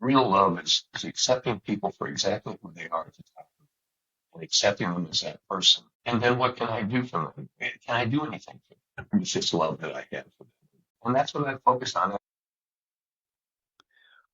Real love is accepting people for exactly who they are at the time and accepting them as that person. And then what can I do for them? Can I do anything for them? It's just love that I have for them. And that's what I focused on.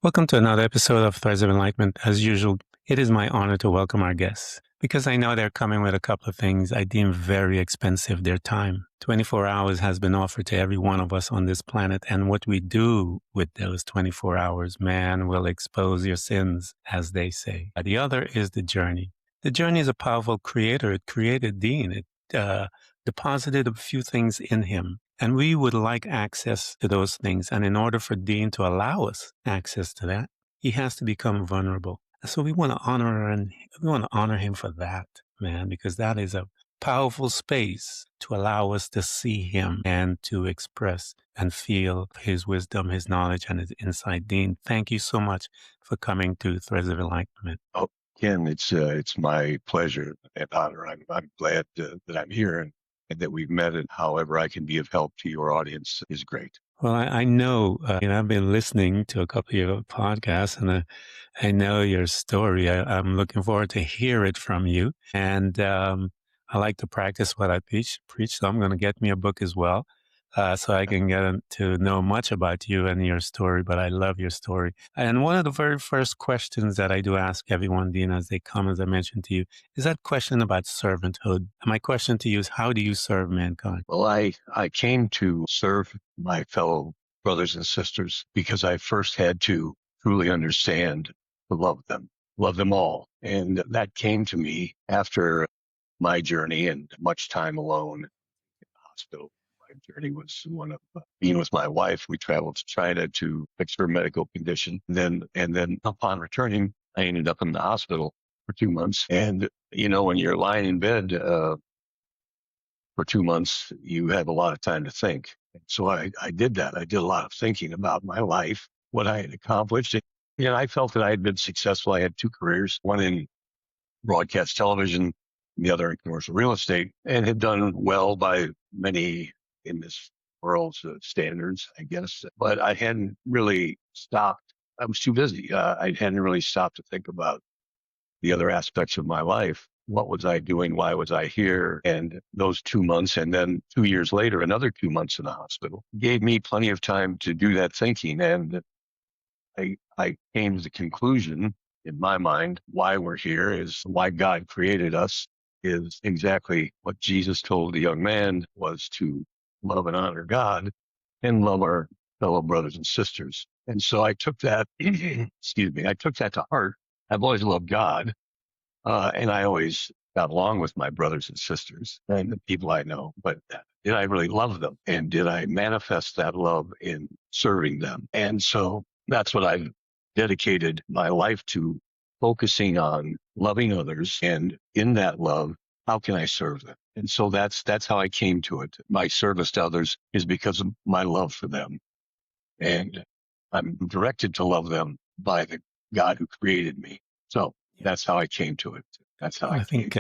Welcome to another episode of Threads of Enlightenment. As usual, it is my honor to welcome our guests because I know they're coming with a couple of things I deem very expensive, their time. 24 hours has been offered to every one of us on this planet, and what we do with those 24 hours, man, will expose your sins, as they say. The other is the journey. The journey is a powerful creator. It created Dean. It deposited a few things in him. And we would like access to those things. And in order for Dean to allow us access to that, he has to become vulnerable. And so we want to honor him for that, man, because that is a powerful space to allow us to see him and to express and feel his wisdom, his knowledge, and his insight. Dean, thank you so much for coming to Threads of Enlightenment. Oh, Ken, it's my pleasure and honor. I'm glad that I'm here and that we've met, and however I can be of help to your audience is great. Well, I know, I've been listening to a couple of your podcasts, and I know your story. I'm looking forward to hear it from you. And I like to practice what I preach, so I'm going to get me a book as well, so I can get to know much about you and your story. But I love your story. And one of the very first questions that I do ask everyone, Dean, as they come, as I mentioned to you, is that question about servanthood. And my question to you is, how do you serve mankind? Well, I came to serve my fellow brothers and sisters because I first had to truly understand to love them all. And that came to me after my journey and much time alone in the hospital. My journey was one of being with my wife. We traveled to China to fix her medical condition. And then upon returning, I ended up in the hospital for 2 months. And, when you're lying in bed for 2 months, you have a lot of time to think. And so I did that. I did a lot of thinking about my life, what I had accomplished. And, I felt that I had been successful. I had 2 careers, one in broadcast television, the other in commercial real estate, and had done well by many in this world's standards, I guess. But I hadn't really stopped. I was too busy. I hadn't really stopped to think about the other aspects of my life. What was I doing? Why was I here? And those 2 months, and then 2 years later, another 2 months in the hospital, gave me plenty of time to do that thinking. And I came to the conclusion, in my mind, why we're here is why God created us is exactly what Jesus told the young man, was to love and honor God and love our fellow brothers and sisters. And so I took that, I took that to heart. I've always loved God, and I always got along with my brothers and sisters and the people I know, but did I really love them? And did I manifest that love in serving them? And so that's what I've dedicated my life to, focusing on loving others. And in that love, how can I serve them? And so that's how I came to it. My service to others is because of my love for them. And I'm directed to love them by the God who created me. So that's how I came to it. That's how I think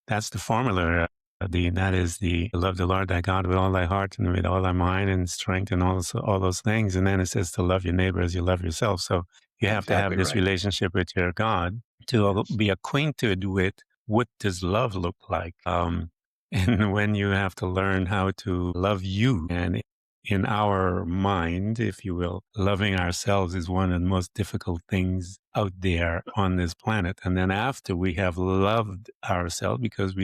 that's the formula. That is the love the Lord thy God with all thy heart and with all thy mind and strength and all those things. And then it says to love your neighbor as you love yourself. So you have to have this relationship with your God to be acquainted with what does love look like. And when you have to learn how to love you, and in our mind, if you will, loving ourselves is one of the most difficult things out there on this planet. And then after we have loved ourselves, because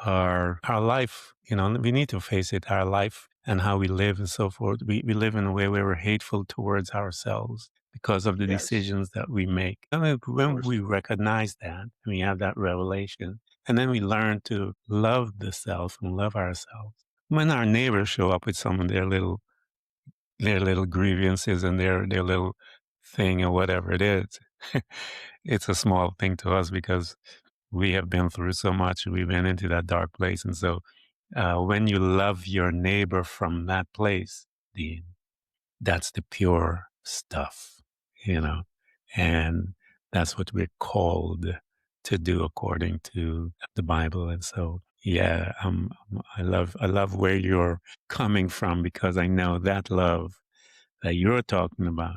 our life, we need to face it, our life and how we live and so forth. We live in a way where we're hateful towards ourselves because of the decisions that we make. When we recognize that, we have that revelation, and then we learn to love the self and love ourselves. When our neighbors show up with some of their little grievances and their little thing or whatever it is, it's a small thing to us because we have been through so much. We've been into that dark place. And so when you love your neighbor from that place, Dean, that's the pure stuff, and that's what we're called to do according to the Bible. And so, I love where you're coming from, because I know that love that you're talking about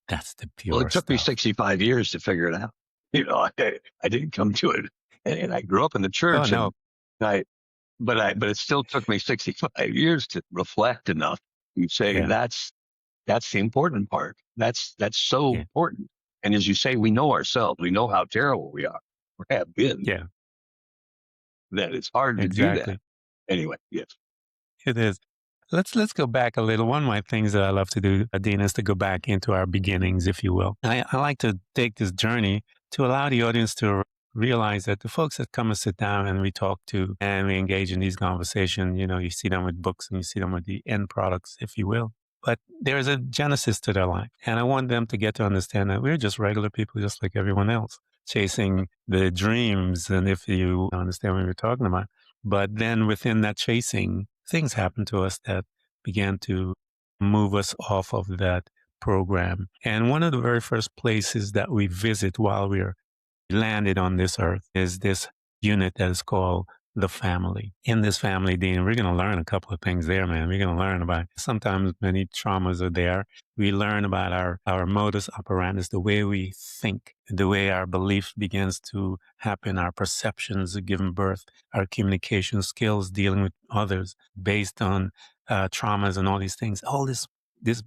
That's the Well, pure it took me stuff. 65 years to figure it out. I didn't come to it, and I grew up in the Oh, church, no. and but it still took me 65 years to reflect enough to say Yeah. that's the important part. That's so Yeah. important. And as you say, we know ourselves. We know how terrible we are or have been. Yeah. That it's hard to do that. Exactly. Anyway, yes. It is. Let's go back a little. One of my things that I love to do, Dean, is to go back into our beginnings, if you will. I like to take this journey to allow the audience to realize that the folks that come and sit down and we talk to and we engage in these conversations, you see them with books and you see them with the end products, if you will. But there's a genesis to their life. And I want them to get to understand that we're just regular people, just like everyone else, chasing the dreams. And if you understand what we're talking about, but then within that chasing, things happened to us that began to move us off of that program. And one of the very first places that we visit while we're landed on this earth is this unit that is called the family. In this family, Dean, we're going to learn a couple of things there, man. We're going to learn about sometimes many traumas are there. We learn about our modus operandi, the way we think, the way our belief begins to happen, our perceptions of giving birth, our communication skills, dealing with others based on traumas and all these things. All this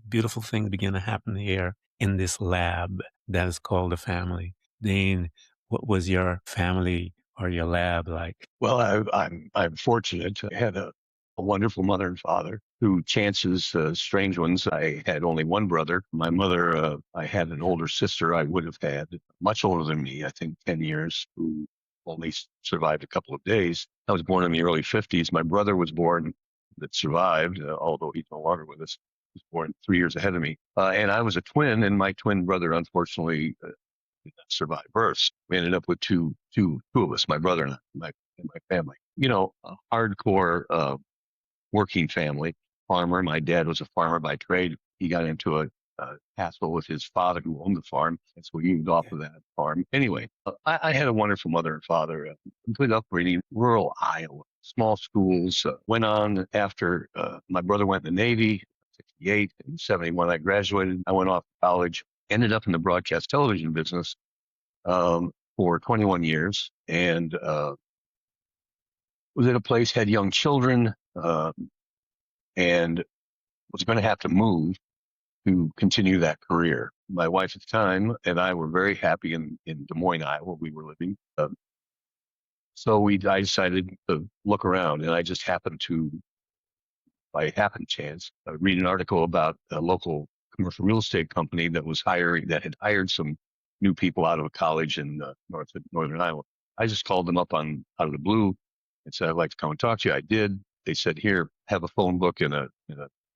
beautiful thing begin to happen here in this lab that is called the family. Dean, what was your family or your lab like? Well, I'm fortunate. I had a wonderful mother and father who, chances strange ones. I had only one brother. My mother, I had an older sister I would have had, much older than me, I think 10 years, who only survived a couple of days. I was born in the early 50s. My brother was born that survived, although he's no longer with us. He was born 3 years ahead of me. And I was a twin, and my twin brother, unfortunately, did not survive births. We ended up with two of us, my brother and I, my family. A hardcore working family, farmer. My dad was a farmer by trade. He got into a hassle with his father who owned the farm, and so he moved off of that farm. Anyway, I had a wonderful mother and father, good upbringing, rural Iowa, small schools. Went on after my brother went in the Navy, 68 and 71. I graduated. I went off to college, ended up in the broadcast television business for 21 years, and was at a place, had young children, and was going to have to move to continue that career. My wife at the time and I were very happy in Des Moines, Iowa. We were living. So I decided to look around, and I just happened to, by happen chance, read an article about a local commercial real estate company that had hired some new people out of a college in northern Iowa. I just called them up out of the blue and said, I'd like to come and talk to you. I did. They said, here, have a phone book in a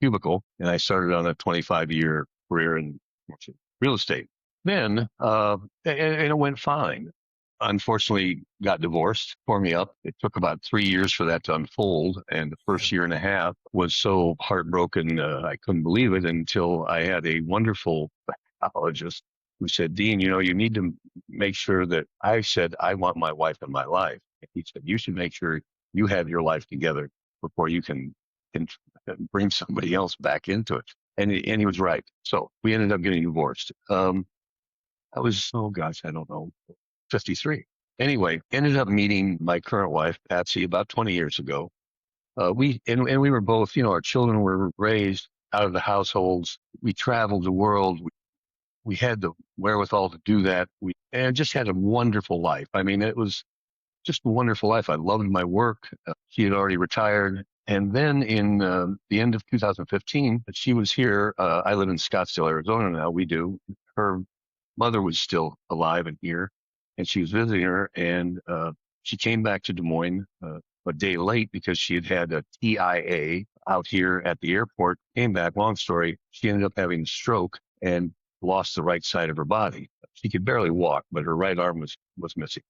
cubicle. And I started on a 25-year career in commercial real estate. Then, and it went fine. Unfortunately, got divorced, tore me up. It took about 3 years for that to unfold. And the first year and a half was so heartbroken, I couldn't believe it until I had a wonderful psychologist who said, Dean, you need to make sure that I said, I want my wife in my life. And he said, you should make sure you have your life together before you can bring somebody else back into it. And he was right. So we ended up getting divorced. I was, oh gosh, I don't know, 53. Anyway, ended up meeting my current wife, Patsy, about 20 years ago. We were both, our children were raised out of the households. We traveled the world. We had the wherewithal to do that. And just had a wonderful life. I mean, it was just a wonderful life. I loved my work. She had already retired. And then in the end of 2015, she was here. I live in Scottsdale, Arizona now. We do. Her mother was still alive and here, and she was visiting her. And she came back to Des Moines a day late because she had a TIA out here at the airport. Came back. Long story. She ended up having a stroke and lost the right side of her body. She could barely walk, but her right arm was missing.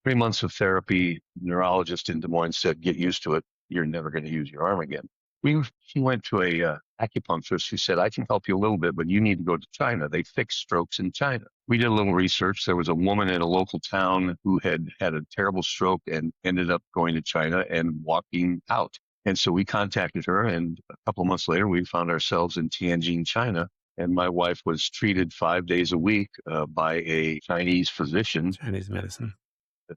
3 months of therapy. Neurologist in Des Moines said, get used to it. You're never going to use your arm again. She went to a acupuncturist who said, I can help you a little bit, but you need to go to China. They fix strokes in China. We did a little research. There was a woman in a local town who had a terrible stroke and ended up going to China and walking out. And so we contacted her, and a couple of months later, we found ourselves in Tianjin, China, and my wife was treated 5 days a week by a Chinese physician. Chinese medicine.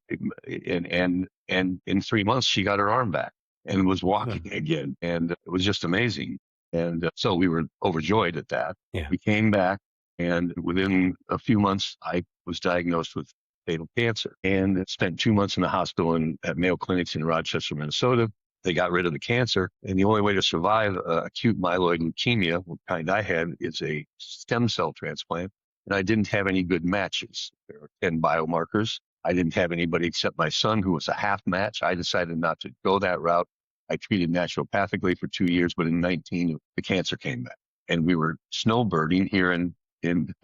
And in 3 months she got her arm back and was walking again, and it was just amazing. And so we were overjoyed at that. Yeah. We came back, and within a few months I was diagnosed with fatal cancer and spent 2 months in the hospital at Mayo Clinics in Rochester, Minnesota. They got rid of the cancer, and the only way to survive acute myeloid leukemia, what kind I had, is a stem cell transplant. And I didn't have any good matches. There were 10 biomarkers. I didn't have anybody except my son, who was a half match. I decided not to go that route. I treated naturopathically for 2 years, but in 19, the cancer came back. And we were snowbirding here in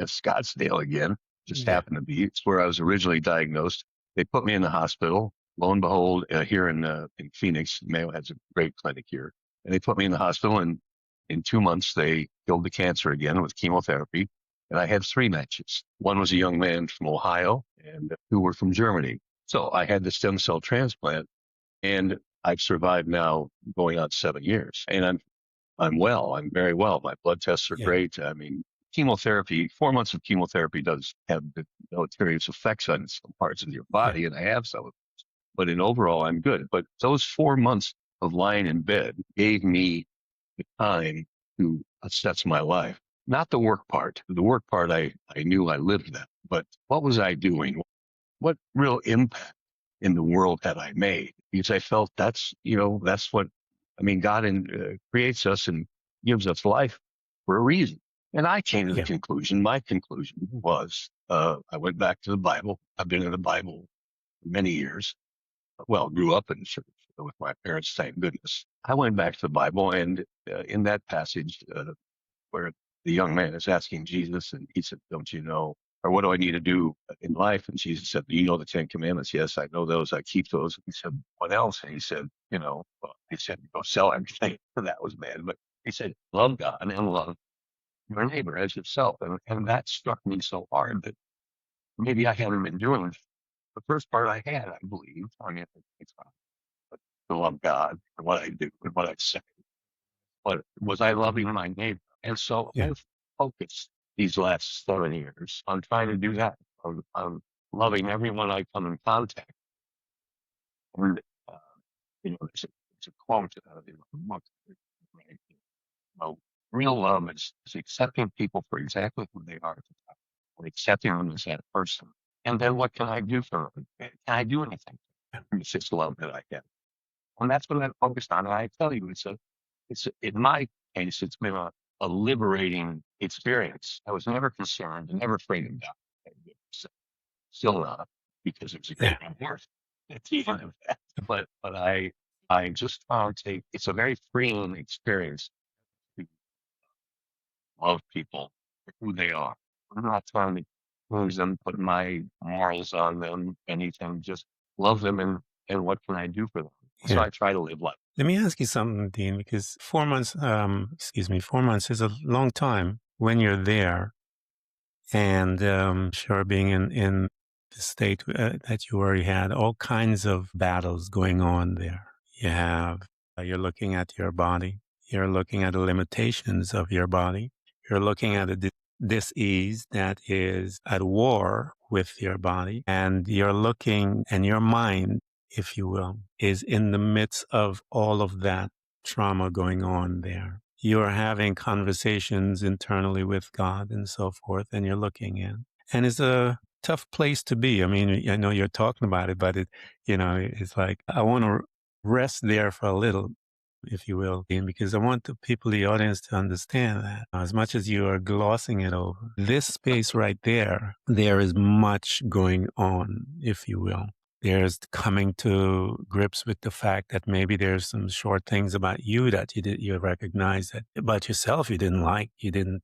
Scottsdale again. Just happened to be. It's where I was originally diagnosed. They put me in the hospital. Lo and behold, here in Phoenix, Mayo has a great clinic here. And they put me in the hospital, and in 2 months, they killed the cancer again with chemotherapy. And I had 3 matches. One was a young man from Ohio, and 2 were from Germany. So I had the stem cell transplant, and I've survived now going on 7 years. And I'm well. I'm very well. My blood tests are great. I mean, chemotherapy, 4 months of chemotherapy does have deleterious effects on some parts of your body, and I have some of those. But in overall, I'm good. But those 4 months of lying in bed gave me the time to assess my life. Not the work part. The work part, I knew I lived that. But what was I doing? What real impact in the world had I made? Because I felt that's what, I mean, God creates us and gives us life for a reason. And I came to the conclusion, my conclusion was, I went back to the Bible. I've been in the Bible for many years. Well, grew up in church with my parents, thank goodness. I went back to the Bible, and in that passage where the young man is asking Jesus, and he said, don't you know, or what do I need to do in life? And Jesus said, do you know the 10 Commandments? Yes, I know those. I keep those. He said, what else? And he said, he said, go sell everything. And that was bad. But he said, love God and love your neighbor as yourself. And that struck me so hard that maybe I hadn't been doing the first part I had, I believe. I mean, it's fine. But to love God and what I do and what I say. But was I loving my neighbor? And so I've focused these last 7 years on trying to do that, on loving everyone I come in contact. And, there's a quote in the book, right? Real love is accepting people for exactly who they are, and accepting them as that person. And then what can I do for them? Can I do anything? It's just love that I have. And that's what I focused on. And I tell you, in my case, it's been a liberating experience. I was never concerned and never afraid of God. Still not, because it was a great reward at the end of that. But I just found it's a very freeing experience to love people for who they are. I'm not trying to lose them, put my morals on them, anything. Just love them, and what can I do for them? So I try to live life. Let me ask you something, Dean, because 4 months, 4 months is a long time when you're there. And sure, being in the state that you were, you had all kinds of battles going on there. You're looking at your body. You're looking at the limitations of your body. You're looking at a dis-ease that is at war with your body. And you're looking, and your mind, if you will, is in the midst of all of that trauma going on there. You are having conversations internally with God and so forth, and you're looking in. And it's a tough place to be. I mean, I know you're talking about it, but it's like, I want to rest there for a little, if you will, Dean, because I want the people, the audience, to understand that as much as you are glossing it over, this space right there is much going on, if you will. There's coming to grips with the fact that maybe there's some short things about you that you recognize that about yourself you didn't like, you didn't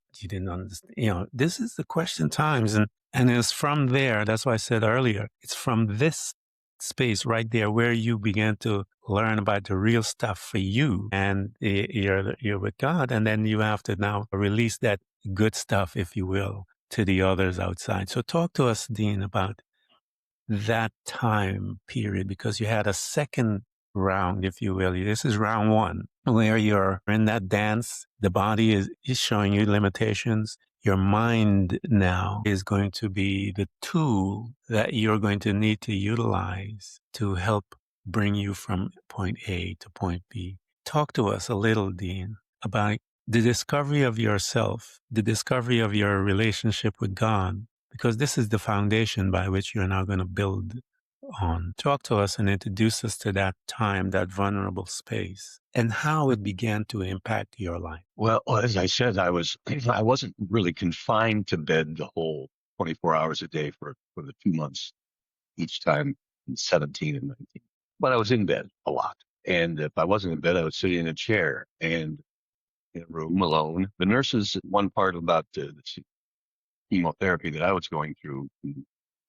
understand. This is the question times, and it's from there. That's why I said earlier, it's from this space right there where you begin to learn about the real stuff for you, and you're with God, and then you have to now release that good stuff, if you will, to the others outside. So talk to us, Dean, about that time period, because you had a second round, if you will. This is round one, where you're in that dance. The body is showing you limitations. Your mind now is going to be the tool that you're going to need to utilize to help bring you from point A to point B. Talk to us a little, Dean, about the discovery of yourself, the discovery of your relationship with God, because this is the foundation by which you're now going to build on. Talk to us and introduce us to that time, that vulnerable space, and how it began to impact your life. Well, as I said, I wasn't really confined to bed the whole 24 hours a day for the 2 months each time in 17 and 19. But I was in bed a lot. And if I wasn't in bed, I would sit in a chair and in a room alone. The nurses, one part about the chemotherapy that I was going through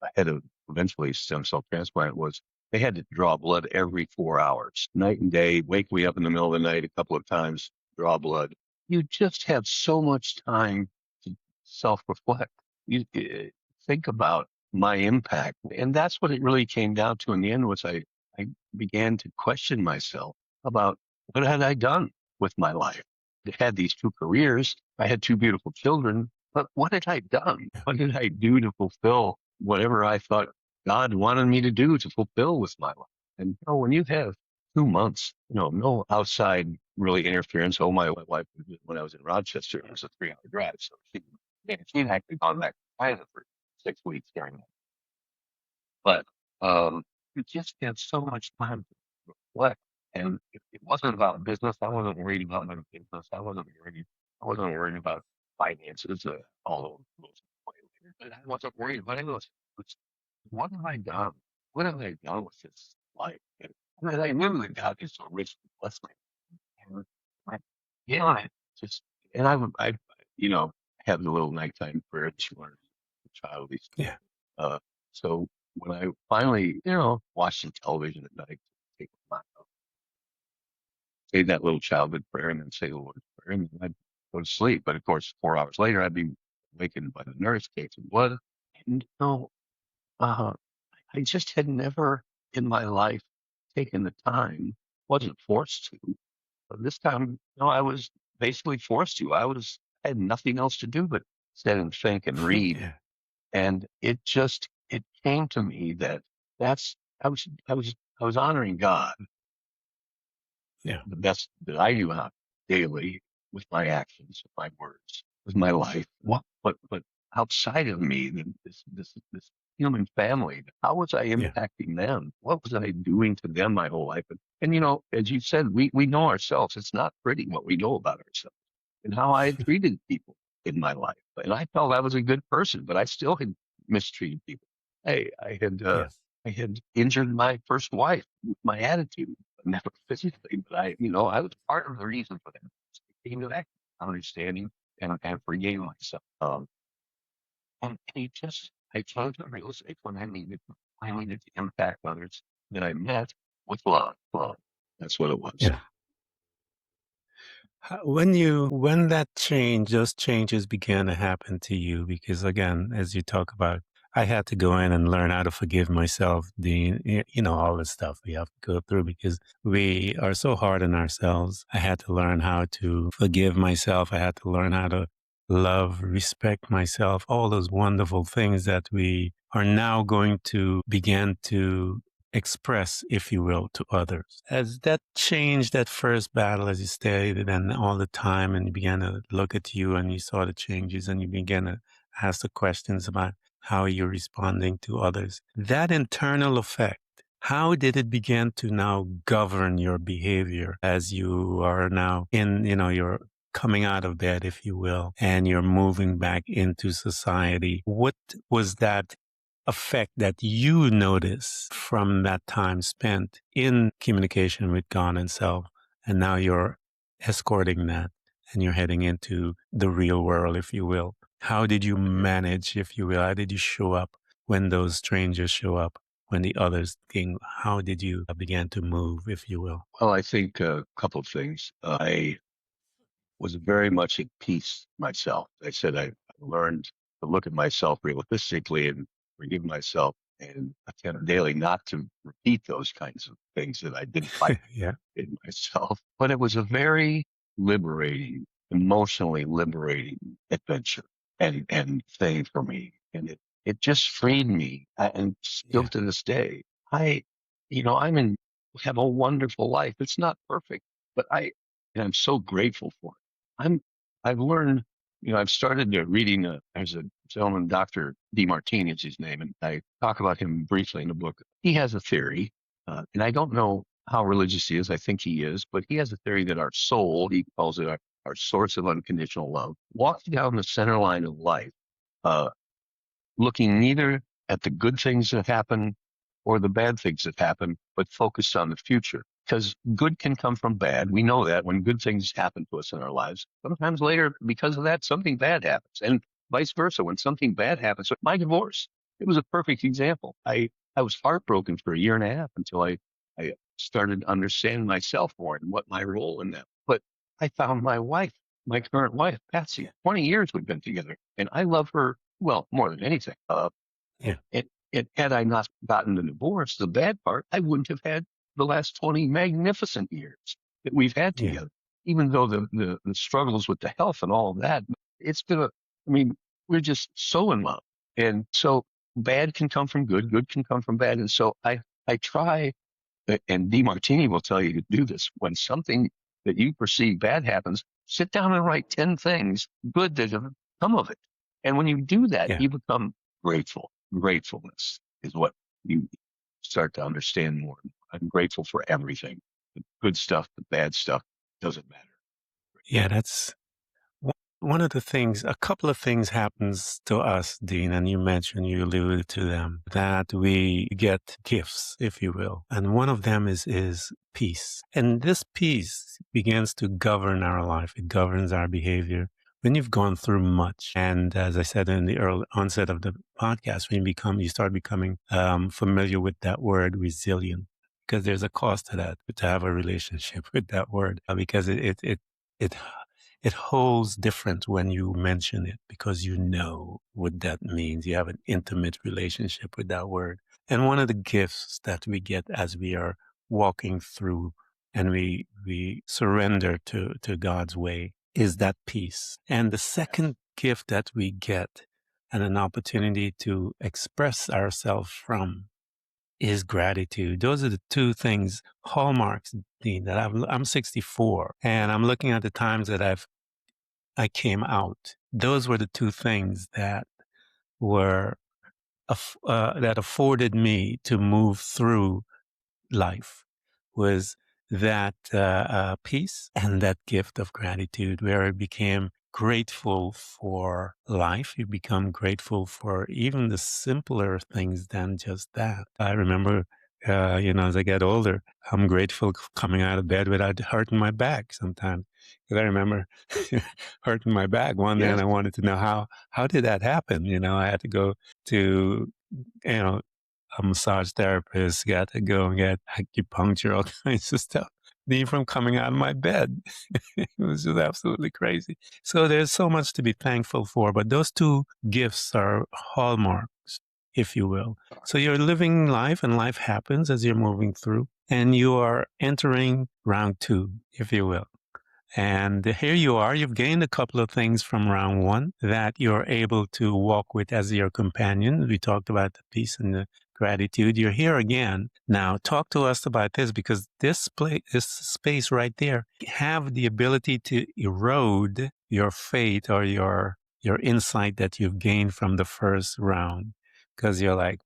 ahead of eventually stem cell transplant was they had to draw blood every 4 hours, night and day, wake me up in the middle of the night a couple of times, draw blood. You just have so much time to self-reflect. You think about my impact. And that's what it really came down to in the end was I began to question myself about what had I done with my life. I had these 2 careers. I had 2 beautiful children, but what had I done? What did I do to fulfill whatever I thought God wanted me to do to fulfill with my life? And when you have 2 months, no outside really interference. Oh, my wife, when I was in Rochester, it was a 3-hour drive. So she'd actually gone back to China for 6 weeks during that. But you just had so much time to reflect. And it wasn't about business. I wasn't worried about my business. I wasn't worried about finances, although those but I wasn't worried about any of those. What have I done? What have I done with this life? And I knew that God is so rich and blessed me. And I, yeah, I just and I have the little nighttime prayer that you learn as a child. Yeah. So when I finally, watching television at night, take my say that little childhood prayer and then say the Lord's Prayer, and then I'd go to sleep. But of course, 4 hours later, I'd be awakened by the nurse, taking blood. And uh, I just had never in my life taken the time, wasn't forced to. But this time, I was basically forced to. I had nothing else to do but sit and think and read. Yeah. And it came to me that I was honoring God Yeah. the best that I knew how daily with my actions, with my words, with my life. But outside of me, this human family, how was I Yeah. impacting them? What was I doing to them my whole life? And as you said, we know ourselves. It's not pretty what we know about ourselves and how I had treated people in my life. And I felt I was a good person, but I still had mistreated people. Hey, Yes. I had injured my first wife with my attitude, never physically, but I was part of the reason for that. I came to that understanding and forgave myself. And I came to realize when I needed to impact others that I met with love. Love. That's what it was. Yeah. When those changes began to happen to you, because again, as you talk about, I had to go in and learn how to forgive myself, all the stuff we have to go through because we are so hard on ourselves. I had to learn how to forgive myself. I had to learn how to love, respect myself, all those wonderful things that we are now going to begin to express, if you will, to others. As that changed, that first battle, as you stated, and all the time, and you began to look at you and you saw the changes and you began to ask the questions about how you're responding to others. That internal effect, how did it begin to now govern your behavior as you are now you're coming out of bed, if you will, and you're moving back into society? What was that effect that you notice from that time spent in communication with God and self? And now you're escorting that and you're heading into the real world, if you will. How did you manage, if you will? How did you show up when those strangers show up, when the others came? How did you begin to move, if you will? Well, I think a couple of things. I was very much at peace myself. I said I learned to look at myself realistically and forgive myself. and attempt daily not to repeat those kinds of things that I didn't like Yeah. in myself. But it was a very liberating, emotionally liberating adventure and thing for me. And it just freed me. And still Yeah. to this day, I'm have a wonderful life. It's not perfect, but and I'm so grateful for it. I've learned, I've started reading, there's a gentleman, Dr. DeMartini is his name, and I talk about him briefly in the book. He has a theory, and I don't know how religious he is. I think he is, but he has a theory that our soul, he calls it our source of unconditional love, walks down the center line of life, uh, looking neither at the good things that happen or the bad things that happen, but focused on the future. Because good can come from bad. We know that when good things happen to us in our lives, sometimes later, because of that, something bad happens. And vice versa. When something bad happens, so my divorce, it was a perfect example. I was heartbroken for a year and a half until I started understanding myself more and what my role in that. But I found my wife, my current wife, Patsy. 20 years we've been together, and I love her well more than anything. Yeah. Had I not gotten the divorce, the bad part, I wouldn't have had the last 20 magnificent years that we've had Yeah. together. Even though the struggles with the health and all of that, it's been we're just so in love. And so bad can come from good can come from bad. And so I try, and DeMartini will tell you to do this. When something that you perceive bad happens, sit down and write 10 things good that have come of it. And when you do that, Yeah. you become grateful. Gratefulness is what you start to understand more. I'm grateful for everything. The good stuff, the bad stuff, doesn't matter. Yeah. That's one of the things. A couple of things happens to us, Dean, and you alluded to them, that we get gifts, if you will. And one of them is peace. And this peace begins to govern our life. It governs our behavior. When you've gone through much, and as I said in the early onset of the podcast, when you start becoming familiar with that word, resilient, because there's a cost to that, to have a relationship with that word, because it it holds different when you mention it, because you know what that means. You have an intimate relationship with that word. And one of the gifts that we get as we are walking through and we surrender to God's way is that peace. And the second gift that we get, and an opportunity to express ourselves from, is gratitude. Those are the two things, hallmarks, Dean, that I'm 64, and I'm looking at the times that I came out. Those were the two things that were that afforded me to move through life, was that peace and that gift of gratitude, where I became grateful for life. You become grateful for even the simpler things than just that. I remember, as I get older, I'm grateful coming out of bed without hurting my back sometimes. Because I remember hurting my back one day, and Yes. I wanted to know how did that happen? I had to go to, you know, a massage therapist, got to go and get acupuncture, all kinds of stuff. Me from coming out of my bed. It was just absolutely crazy. So there's so much to be thankful for, but those two gifts are hallmarks, if you will. So you're living life, and life happens as you're moving through, and you are entering round two, if you will. And here you are, you've gained a couple of things from round one that you're able to walk with as your companion. We talked about the peace and the gratitude. You're here again. Now talk to us about this, because this space right there have the ability to erode your faith or your insight that you've gained from the first round. Because you're like,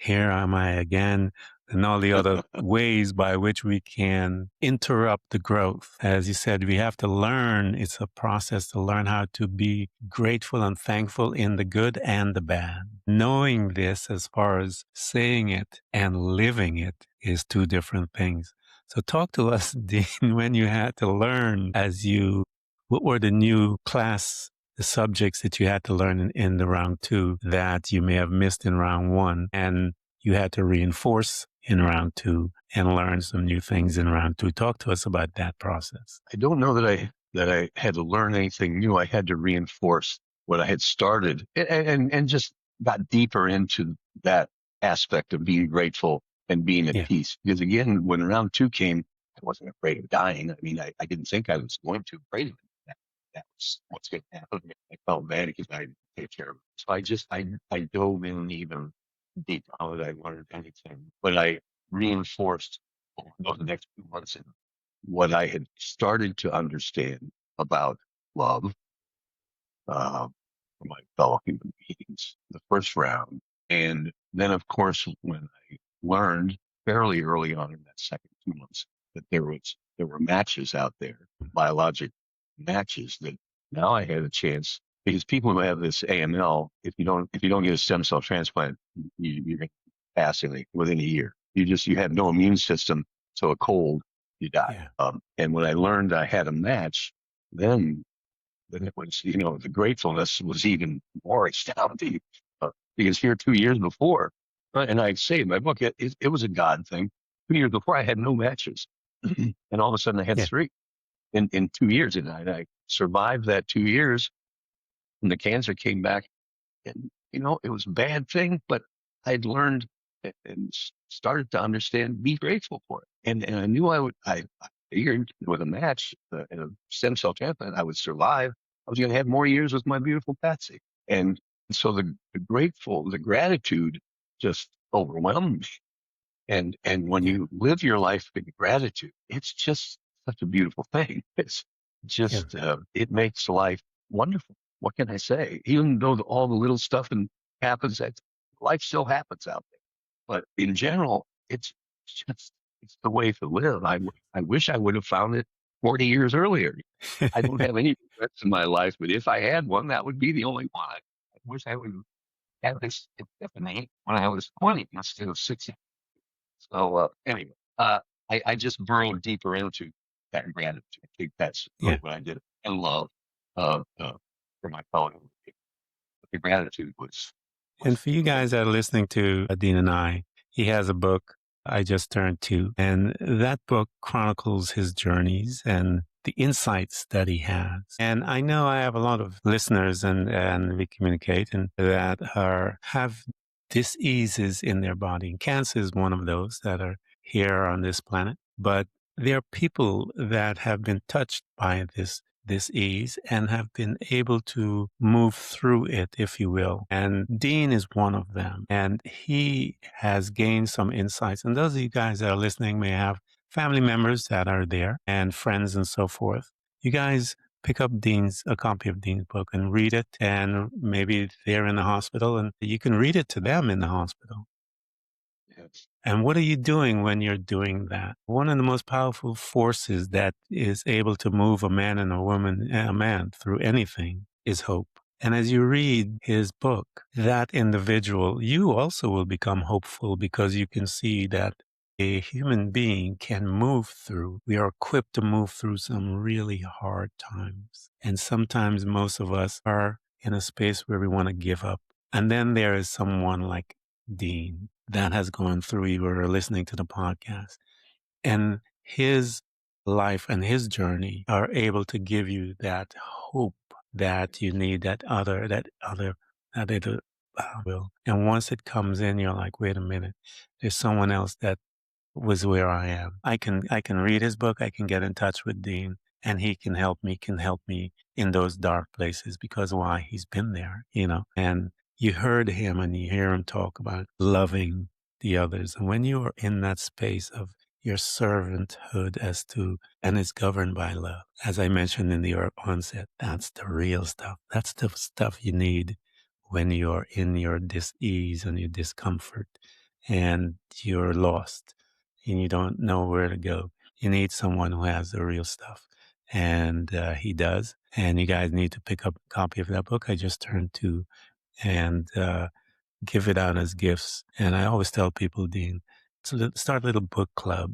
here am I again, and all the other ways by which we can interrupt the growth. As you said, we have to learn. It's a process to learn how to be grateful and thankful in the good and the bad. Knowing this, as far as saying it and living it, is two different things. So talk to us, Dean, when you had to learn what were the new the subjects that you had to learn in the round two that you may have missed in round one, and you had to reinforce in round two and learn some new things in round two. Talk to us about that process. I don't know that I had to learn anything new. I had to reinforce what I had started and just got deeper into that aspect of being grateful and being at peace. Because again, when round 2 came, I wasn't afraid of dying. I mean, I didn't think I was going to afraid of it. That was what's going to happen. I felt bad because I didn't take care of it. So I dove in even deeper. How did I learn anything? But I reinforced over the next 2 months in what I had started to understand about love, for my fellow human beings, the first round. And then, of course, when I learned fairly early on in that second 2 months that there were matches out there, biologic matches, that now I had a chance, because people who have this AML, if you don't get a stem cell transplant, you're going to pass within a year. You have no immune system, so a cold, you die. And when I learned I had a match, then it was, the gratefulness was even more astounding, because here 2 years before, and I say in my book, it was a God thing. 2 years before, I had no matches, and all of a sudden I had three in 2 years, and I survived that 2 years, and the cancer came back, and it was a bad thing, but I'd learned and started to understand, be grateful for it, and I knew I figured with a match and a stem cell transplant, I would survive. I was going to have more years with my beautiful Patsy. And so the gratitude just overwhelmed me. And when you live your life in gratitude, it's just such a beautiful thing. It's just, it makes life wonderful. What can I say? Even though all the little stuff happens, life still happens out there. But in general, it's the way to live. I wish I would have found it 40 years earlier. I don't have any regrets in my life, but if I had one, that would be the only one. I wish I would have had this epiphany when I was 20 instead of 60. So anyway, I just burrowed deeper into that gratitude. I think that's what I did, and love for my fellow people. The gratitude was. And for you guys that are listening to Dean and I, he has a book, I Just Turned 2. And that book chronicles his journeys and the insights that he has. And I know I have a lot of listeners and we communicate and that have diseases in their body. And cancer is one of those that are here on this planet. But there are people that have been touched by this ease and have been able to move through it, if you will. And Dean is one of them. And he has gained some insights. And those of you guys that are listening may have family members that are there and friends and so forth. You guys pick up a copy of Dean's book and read it. And maybe they're in the hospital and you can read it to them in the hospital. Yes. And what are you doing when you're doing that? One of the most powerful forces that is able to move a man and a man through anything is hope. And as you read his book, that individual, you also will become hopeful because you can see that a human being can move through. We are equipped to move through some really hard times. And sometimes most of us are in a space where we want to give up. And then there is someone like Dean that has gone through, you were listening to the podcast, and his life and his journey are able to give you that hope that you need, that other will. And once it comes in, you're like, wait a minute, there's someone else that was where I am. I can read his book. I can get in touch with Dean and he can help me in those dark places because why? He's been there, and you heard him and you hear him talk about loving the others. And when you are in that space of your servanthood and it's governed by love, as I mentioned in the onset, that's the real stuff. That's the stuff you need when you're in your dis-ease and your discomfort and you're lost and you don't know where to go. You need someone who has the real stuff. And he does. And you guys need to pick up a copy of that book. I Just Turned 2 and give it out as gifts. And I always tell people, Dean, start a little book club.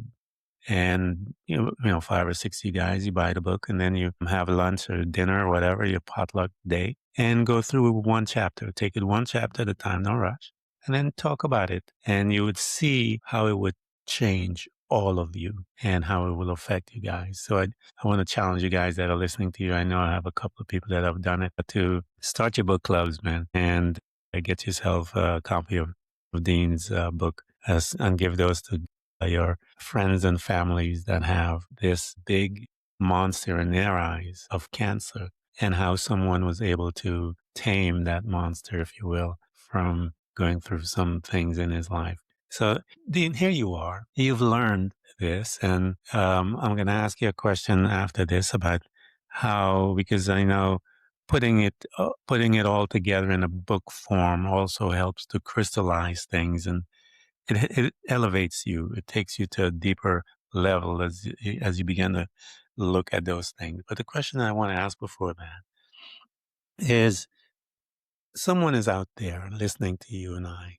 And, 5 or 6 you guys, you buy the book and then you have lunch or dinner or whatever, your potluck day, and go through one chapter. Take it one chapter at a time, no rush, and then talk about it. And you would see how it would change all of you and how it will affect you guys. So I want to challenge you guys that are listening to you. I know I have a couple of people that have done it, to start your book clubs, man, and get yourself a copy of Dean's book and give those to your friends and families that have this big monster in their eyes of cancer, and how someone was able to tame that monster, if you will, from going through some things in his life. So, Dean, here you are. You've learned this, and I'm going to ask you a question after this about how, because I know putting it all together in a book form also helps to crystallize things, and it elevates you. It takes you to a deeper level as you begin to look at those things. But the question I want to ask before that is, someone is out there listening to you and I,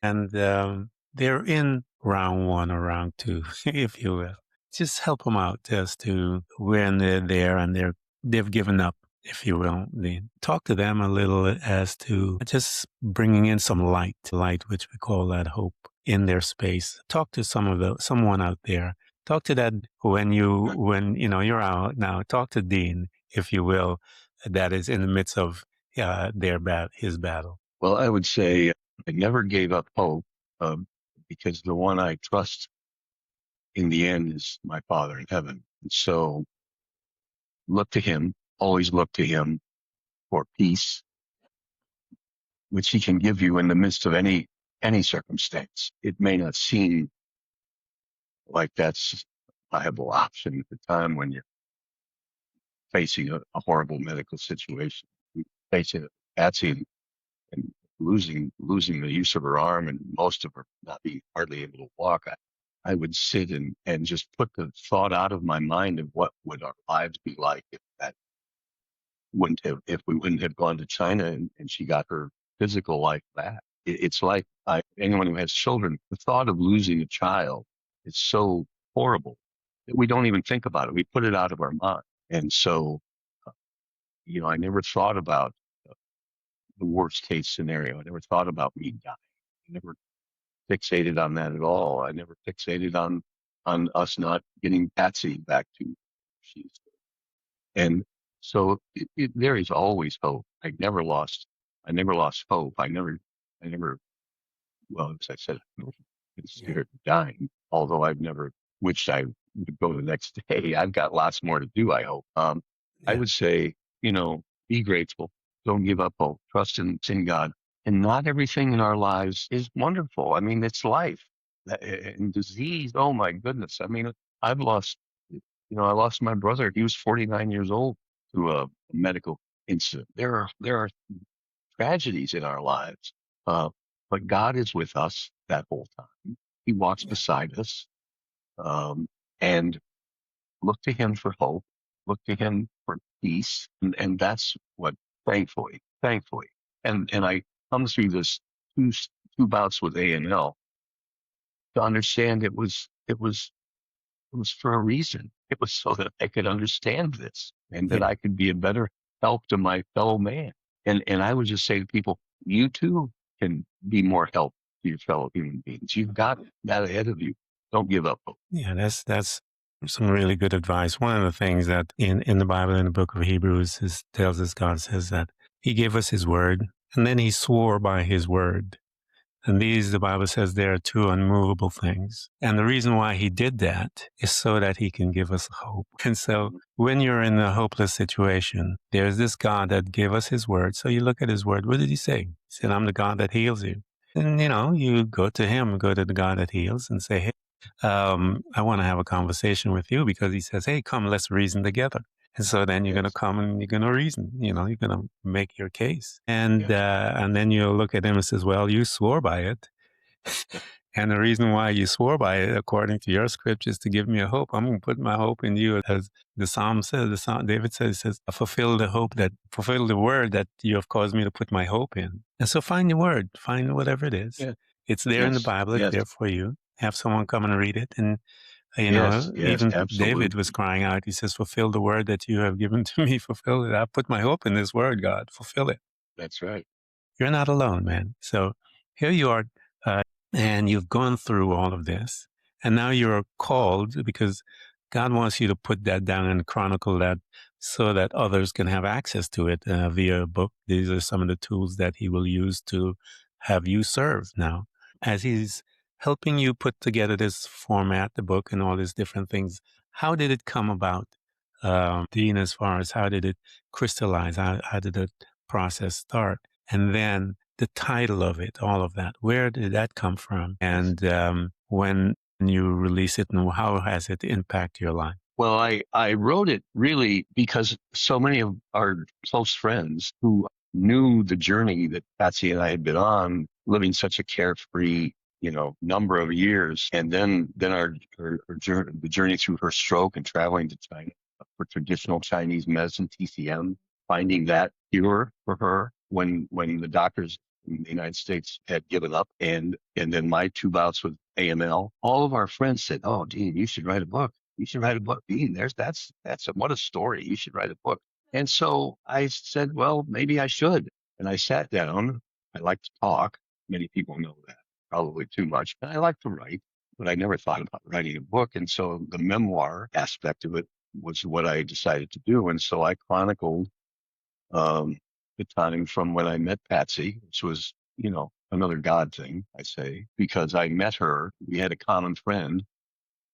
and they're in round one or round two, if you will. Just help them out as to when they're there and they've given up, if you will. Talk to them a little as to just bringing in some light, which we call that hope, in their space. Talk to someone out there. Talk to that when you're out now. Talk to Dean, if you will, that is in the midst of his battle. Well, I would say I never gave up hope, because the one I trust in the end is my Father in heaven. And so look to him, always look to him for peace, which he can give you in the midst of any circumstance. It may not seem like that's a viable option at the time when you're facing a horrible medical situation. Facing Patsy and losing the use of her arm, and most of her not being hardly able to walk. I would sit and just put the thought out of my mind of what would our lives be like if we wouldn't have gone to China and she got her physical life back. It's like anyone who has children, the thought of losing a child is so horrible that we don't even think about it. We put it out of our mind. And so, I never thought about the worst case scenario. I never thought about me dying. I never fixated on that at all. I never fixated on us not getting Patsy back to she's. And so there is always hope. I never lost hope. I never, well, as I said, I've never been scared of dying, although I've never wished I would go the next day. I've got lots more to do, I hope. I would say, be grateful. Don't give up hope. Trust in God. And not everything in our lives is wonderful. I mean, it's life. And disease, oh my goodness. I mean, I lost my brother. He was 49 years old to a medical incident. There are tragedies in our lives, but God is with us that whole time. He walks beside us, and look to him for hope. Look to him for peace, and that's what, thankfully, and I come through this two bouts with A&L to understand it was for a reason. It was so that I could understand this and that I could be a better help to my fellow man. And I would just say to people, you too can be more help to your fellow human beings. You've got that ahead of you. Don't give up hope. Yeah, that's some really good advice. One of the things that in the Bible, in the book of Hebrews, tells us, God says that he gave us his word, and then he swore by his word. And the Bible says, there are two unmovable things. And the reason why he did that is so that he can give us hope. And so when you're in a hopeless situation, there's this God that gave us his word. So you look at his word. What did he say? He said, I'm the God that heals you. And, you go to him, go to the God that heals and say, hey, I want to have a conversation with you, because he says, hey, come, let's reason together. And so then you're going to come and you're going to reason, you're going to make your case. And then you'll look at him and says, well, you swore by it. And the reason why you swore by it, according to your scriptures, to give me a hope. I'm going to put my hope in you. As the Psalm says, David says, fulfill the word that you have caused me to put my hope in. And so find the word, find whatever it is. Yeah. It's there in the Bible. It's there for you. Have someone come and read it. And even absolutely. David was crying out. He says, fulfill the word that you have given to me. Fulfill it. I put my hope in this word, God. Fulfill it. That's right. You're not alone, man. So here you are, and you've gone through all of this. And now you're called, because God wants you to put that down and chronicle that so that others can have access to it via a book. These are some of the tools that he will use to have you serve now. as he's helping you put together this format, the book, and all these different things, how did it come about, Dean, as far as how did it crystallize? How did the process start? And then the title of it, all of that, where did that come from? And when you release it, and how has it impacted your life? Well, I wrote it really because so many of our close friends who knew the journey that Patsy and I had been on, living such a carefree, number of years, and then our journey, the journey through her stroke and traveling to China for traditional Chinese medicine, TCM, finding that cure for her when the doctors in the United States had given up, and then my 2 bouts with AML. All of our friends said, "Oh, Dean, you should write a book. You should write a book, Dean. What a story. You should write a book." And so I said, well, maybe I should. And I sat down. I like to talk. Many people know that, probably too much. And I like to write, but I never thought about writing a book. And so the memoir aspect of it was what I decided to do. And so I chronicled the time from when I met Patsy, which was, another God thing, I say, because I met her. We had a common friend,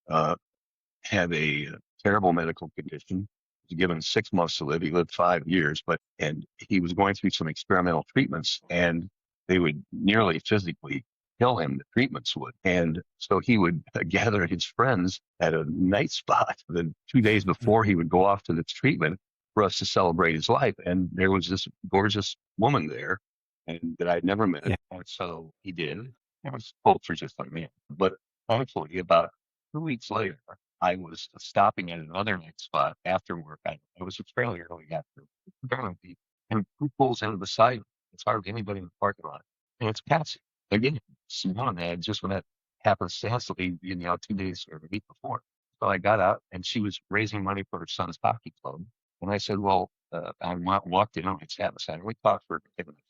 had a terrible medical condition. He was given 6 months to live. He lived 5 years, and he was going through some experimental treatments, and they would nearly physically kill him. The treatments would, and so he would gather his friends at a night spot. The 2 days before he would go off to this treatment for us to celebrate his life, and there was this gorgeous woman there, and that I'd never met. Yeah. And so he did. It was spoke for just a man, but thankfully, about 2 weeks later, I was stopping at another night spot after work. I was fairly early after, and who pulls into the side? It's hardly anybody in the parking lot, and it's Patsy again. Someone I had just met happenstantially, 2 days or a week before. So I got out, and she was raising money for her son's hockey club, and I said, "Well," I walked in on my sat beside her. We talked for 10 minutes.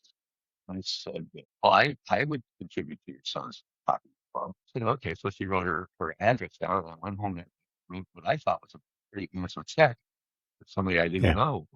I said, "Well, I would contribute to your son's hockey club." I said, "Okay." So she wrote her address down, and I went home and wrote what I thought was a pretty innocent check to somebody I didn't Yeah. know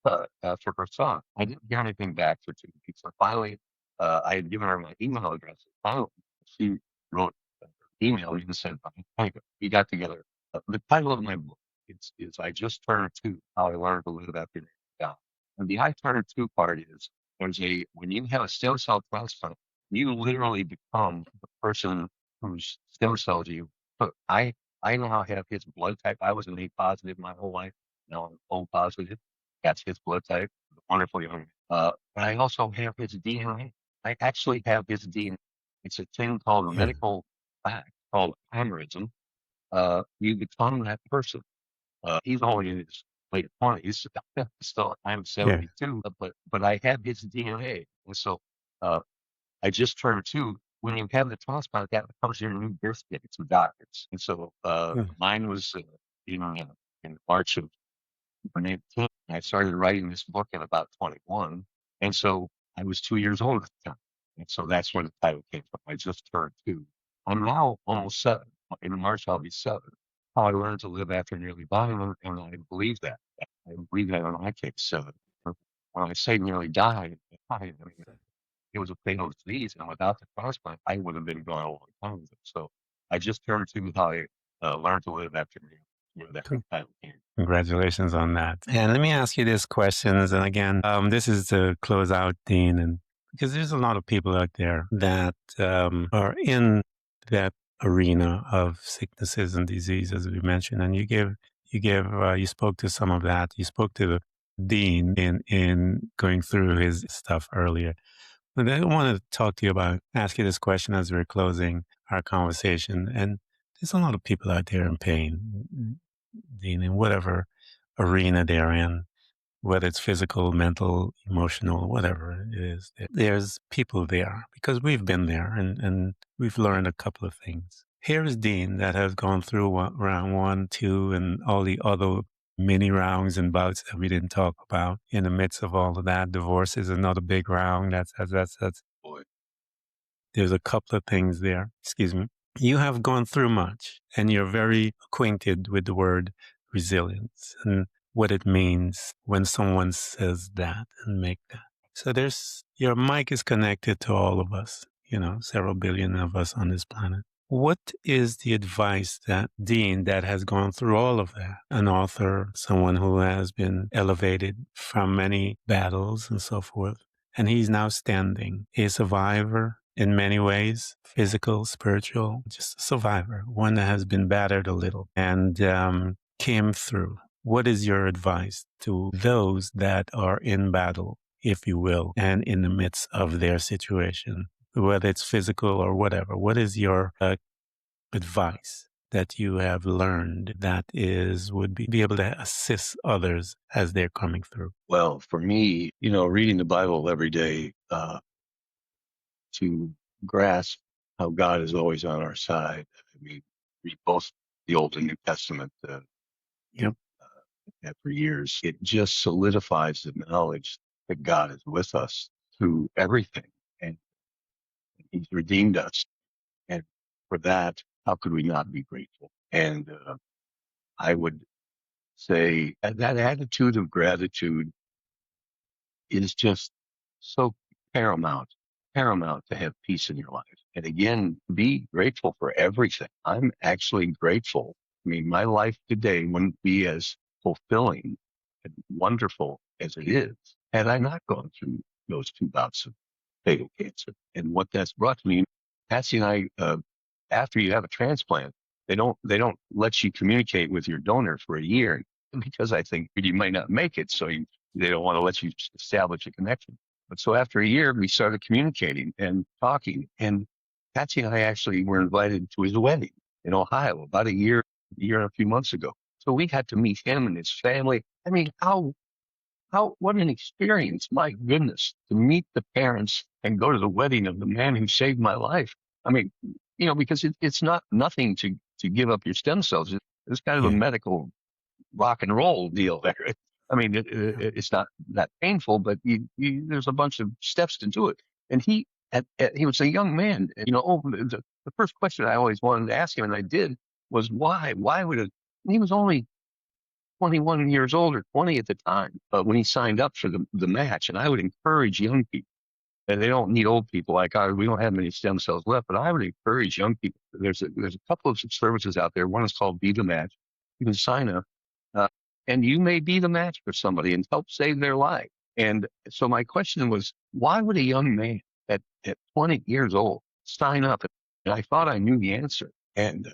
for her son. I didn't hear anything back for 2 weeks. So finally, I had given her my email address. Finally, she wrote an email and said, "Hey, we got together." The title of my book is "I Just Turned Two: How I Learned to Live After Nearly Dying." And the "I Turned Two" part is when you have a stem cell transplant, you literally become the person whose stem cells you took. I now have his blood type. I was an A positive my whole life. Now I'm O positive. That's his blood type. Wonderful young man. But I also have his DNA. I actually have his DNA. It's a thing called a Yeah. medical fact called chimerism. You become that person. He's only in his late 20s. So I'm Yeah. 72, but I have his DNA. And so I just turned 2. When you have the transplant, that becomes your new birth ticket to doctors. And so Yeah. mine was in March of 2018. I started writing this book at about 21. And so I was 2 years old at the time. And so that's where the title came from. I just turned 2. I'm now almost 7. In March, I'll be 7. How I learned to live after nearly dying, and I believe that. I believe that when I came 7. When I say nearly died, I mean, it was a fatal disease, and without the transplant, I would have been gone a long time ago. So I just turned 2 how I learned to live after nearly that title came. Congratulations on that. And let me ask you these questions. And again, this is to close out, Dean, and because there's a lot of people out there that are in that arena of sicknesses and diseases, as we mentioned. And you spoke to some of that. You spoke to the Dean in going through his stuff earlier. But I want to talk to you about, ask you this question as we're closing our conversation. And there's a lot of people out there in pain, Dean, in whatever arena they're in, whether it's physical, mental, emotional, whatever it is. There's people there because we've been there and we've learned a couple of things. Here's Dean that has gone through round 1, 2, and all the other many rounds and bouts that we didn't talk about. In the midst of all of that, divorce is another big round. That's. Boy. There's a couple of things there. Excuse me. You have gone through much, and you're very acquainted with the word resilience and what it means when someone says that and make that. So your mic is connected to all of us. several billion of us on this planet. What is the advice that Dean, that has gone through all of that, an author, someone who has been elevated from many battles and so forth, and he's now standing, a survivor in many ways, physical, spiritual, just a survivor, one that has been battered a little and came through. What is your advice to those that are in battle, if you will, and in the midst of their situation, whether it's physical or whatever? What is your advice that you have learned that would be able to assist others as they're coming through? Well, for me, reading the Bible every day to grasp how God is always on our side. I mean, read both the Old and New Testament Yep. For years. It just solidifies the knowledge that God is with us through everything, and He's redeemed us. And for that, how could we not be grateful? And I would say that attitude of gratitude is just so paramount to have peace in your life. And again, be grateful for everything. I'm actually grateful. I mean, my life today wouldn't be as fulfilling and wonderful as it is had I not gone through those 2 bouts of fatal cancer. And what that's brought to me, Patsy and I, after you have a transplant, they don't let you communicate with your donor for a year because I think you might not make it. So they don't want to let you establish a connection. But so after a year, we started communicating and talking. And Patsy and I actually were invited to his wedding in Ohio about a year and a few months ago. So we got to meet him and his family. I mean, what an experience. My goodness, to meet the parents and go to the wedding of the man who saved my life. I mean, because it's not nothing to give up your stem cells. It's kind of a medical rock and roll deal there. I mean, it's not that painful, but there's a bunch of steps to do it. And he was a young man. The first question I always wanted to ask him, and I did, was why? Why would he was only 21 years old or 20 at the time when he signed up for the match. And I would encourage young people, and they don't need old people like we don't have many stem cells left, but I would encourage young people. There's a couple of services out there. One is called Be the Match. You can sign up. And you may be the match for somebody and help save their life. And so my question was, why would a young man at 20 years old sign up? And I thought I knew the answer. And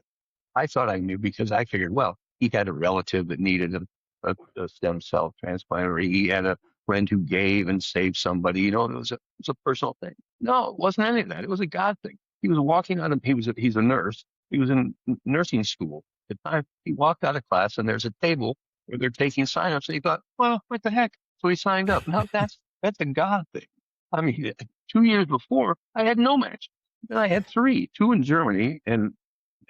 I thought I knew because I figured, well, he had a relative that needed a stem cell transplant, or he had a friend who gave and saved somebody. It was a personal thing. No, it wasn't any of that. It was a God thing. He was walking out of, he's a nurse. He was in nursing school. At the time, he walked out of class and there's a table where they're taking signups. And he thought, well, what the heck? So he signed up. Now that's a God thing. I mean, 2 years before, I had no match. Then I had 3, 2 in Germany, and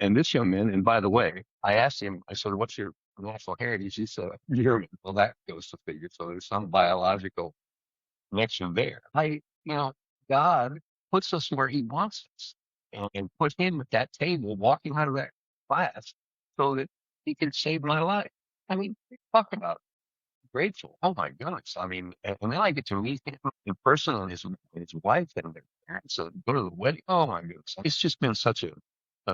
this young man. And by the way, I asked him, I said, what's your national heritage? He said, German. Well, that goes to figure. So there's some biological connection there. God puts us where He wants us, and put him at that table, walking out of that class, so that he can save my life. I mean, talk about grateful. Oh my goodness. I mean, and then I get to meet him in person and his wife and their parents, and go to the wedding. Oh my goodness. It's just been such a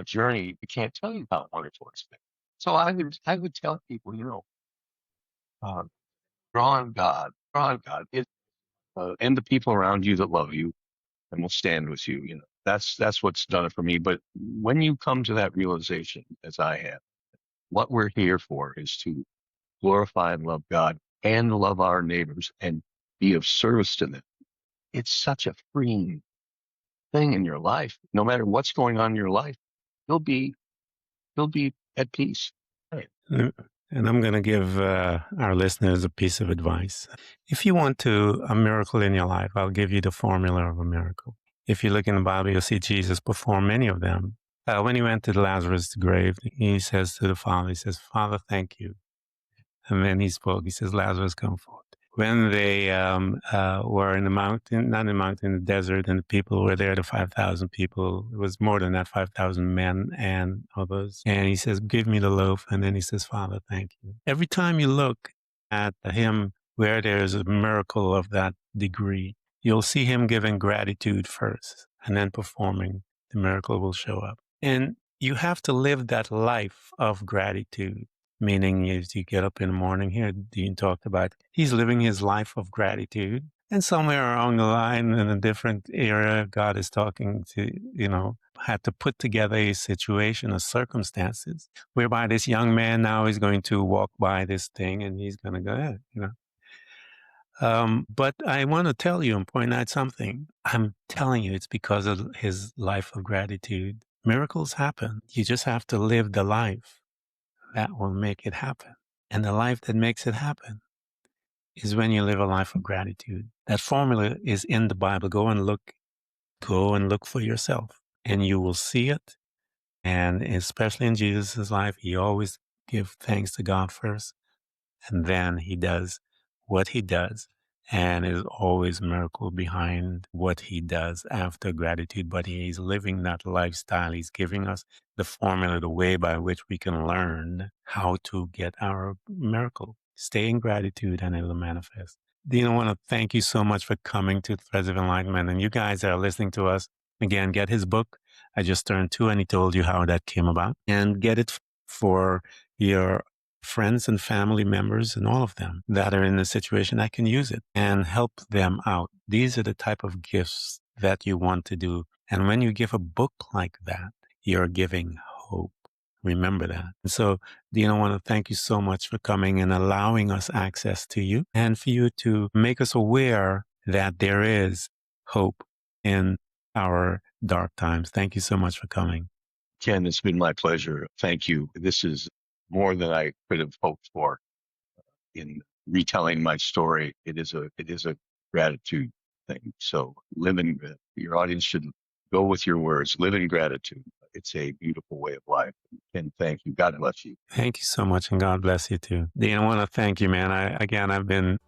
journey. I can't tell you how wonderful it's been. So I would tell people, draw on God, and the people around you that love you and will stand with you. That's what's done it for me. But when you come to that realization, as I have, what we're here for is to glorify and love God and love our neighbors and be of service to them. It's such a freeing thing in your life. No matter what's going on in your life, you'll be at peace. Right. And I'm going to give our listeners a piece of advice. If you want a miracle in your life, I'll give you the formula of a miracle. If you look in the Bible, you'll see Jesus perform many of them. When he went to Lazarus' grave, he says to the Father, he says, Father, thank you. And then he spoke. He says, Lazarus, come forth. When they were in the mountain, not in the mountain, in the desert, and the people were there, the 5,000 people, it was more than that, 5,000 men and others. And he says, give me the loaf. And then he says, Father, thank you. Every time you look at him where there's a miracle of that degree, you'll see him giving gratitude first. and then performing, the miracle will show up. And you have to live that life of gratitude, meaning as you get up in the morning here, Dean talked about, he's living his life of gratitude. And somewhere along the line in a different era, God is talking to, had to put together a situation, a circumstances, whereby this young man now is going to walk by this thing and he's going to go ahead, But I want to tell you and point out something. I'm telling you, it's because of his life of gratitude. Miracles happen. You just have to live the life that will make it happen. And the life that makes it happen is when you live a life of gratitude. That formula is in the Bible. Go and look for yourself and you will see it. And especially in Jesus' life, he always give thanks to God first. And then he does what he does. And there's always a miracle behind what he does after gratitude. But he's living that lifestyle. He's giving us the formula, the way by which we can learn how to get our miracle. Stay in gratitude and it will manifest. Dean, I want to thank you so much for coming to Threads of Enlightenment. And you guys that are listening to us, again, get his book. I just turned 2 and he told you how that came about. And get it for your friends and family members and all of them that are in a situation that can use it and help them out. These are the type of gifts that you want to do. And when you give a book like that, you're giving hope. Remember that. And so, Dean, I want to thank you so much for coming and allowing us access to you and for you to make us aware that there is hope in our dark times. Thank you so much for coming. Ken, it's been my pleasure. Thank you. This is more than I could have hoped for in retelling my story. It is a gratitude thing. So your audience should go with your words, live in gratitude. It's a beautiful way of life. And thank you. God bless you. Thank you so much. And God bless you too. Dean, I want to thank you, man. I've been.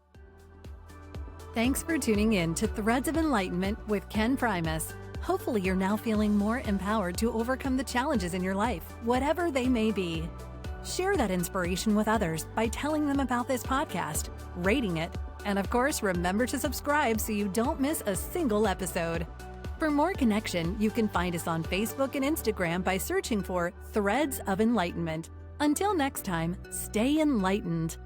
Thanks for tuning in to Threads of Enlightenment with Ken Primus. Hopefully you're now feeling more empowered to overcome the challenges in your life, whatever they may be. Share that inspiration with others by telling them about this podcast, rating it, and of course, remember to subscribe so you don't miss a single episode. For more connection, you can find us on Facebook and Instagram by searching for Threads of Enlightenment. Until next time, stay enlightened.